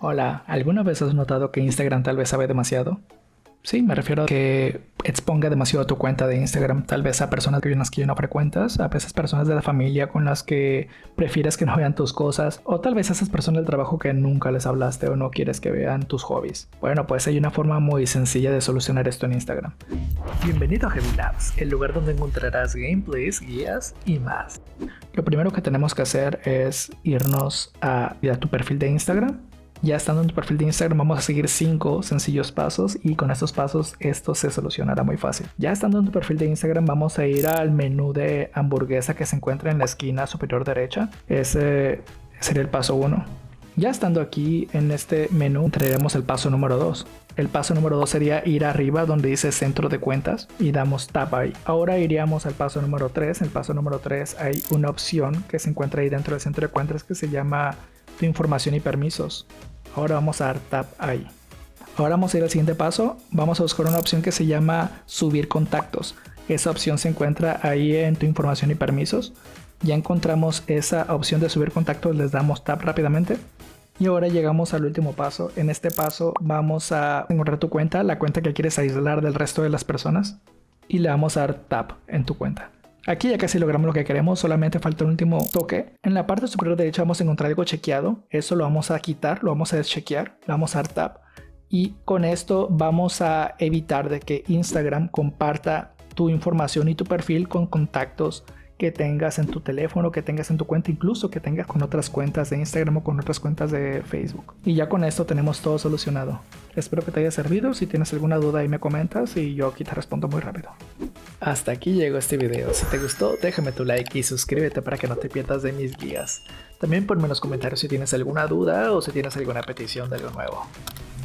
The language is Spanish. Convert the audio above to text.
Hola, ¿alguna vez has notado que Instagram tal vez sabe demasiado? Sí, me refiero a que exponga demasiado tu cuenta de Instagram, tal vez a personas con las que ya no frecuentas, a veces personas de la familia con las que prefieres que no vean tus cosas, o tal vez a esas personas del trabajo que nunca les hablaste o no quieres que vean tus hobbies. Bueno, pues hay una forma muy sencilla de solucionar esto en Instagram. Bienvenido a Heavy Labs, el lugar donde encontrarás gameplays, guías y más. Lo primero que tenemos que hacer es irnos a tu perfil de Instagram. Ya estando en tu perfil de Instagram vamos a seguir 5 sencillos pasos y con estos pasos esto se solucionará muy fácil. Ya estando en tu perfil de Instagram vamos a ir al menú de hamburguesa que se encuentra en la esquina superior derecha. Ese sería el paso 1. Ya estando aquí en este menú entraremos el paso número 2. El paso número 2 sería ir arriba donde dice centro de cuentas y damos tap ahí. Ahora iríamos al paso número 3. En el paso número 3 hay una opción que se encuentra ahí dentro del centro de cuentas que se llama tu información y permisos. Ahora vamos a dar tap ahí. Ahora vamos a ir al siguiente paso. Vamos a buscar una opción que se llama subir contactos. Esa opción se encuentra ahí en tu información y permisos. Ya encontramos esa opción de subir contactos, les damos tap rápidamente. Y ahora llegamos al último paso. En este paso vamos a encontrar tu cuenta, la cuenta que quieres aislar del resto de las personas. Y le vamos a dar tap en tu cuenta. Aquí ya casi logramos lo que queremos, solamente falta un último toque. En la parte superior derecha vamos a encontrar algo chequeado. Eso lo vamos a quitar, lo vamos a deschequear, le vamos a dar tap. Y con esto vamos a evitar de que Instagram comparta tu información y tu perfil con contactos que tengas en tu teléfono, que tengas en tu cuenta, incluso que tengas con otras cuentas de Instagram o con otras cuentas de Facebook. Y ya con esto tenemos todo solucionado. Espero que te haya servido. Si tienes alguna duda ahí me comentas y yo aquí te respondo muy rápido. Hasta aquí llegó este video. Si te gustó, déjame tu like y suscríbete para que no te pierdas de mis guías. También ponme en los comentarios si tienes alguna duda o si tienes alguna petición de algo nuevo.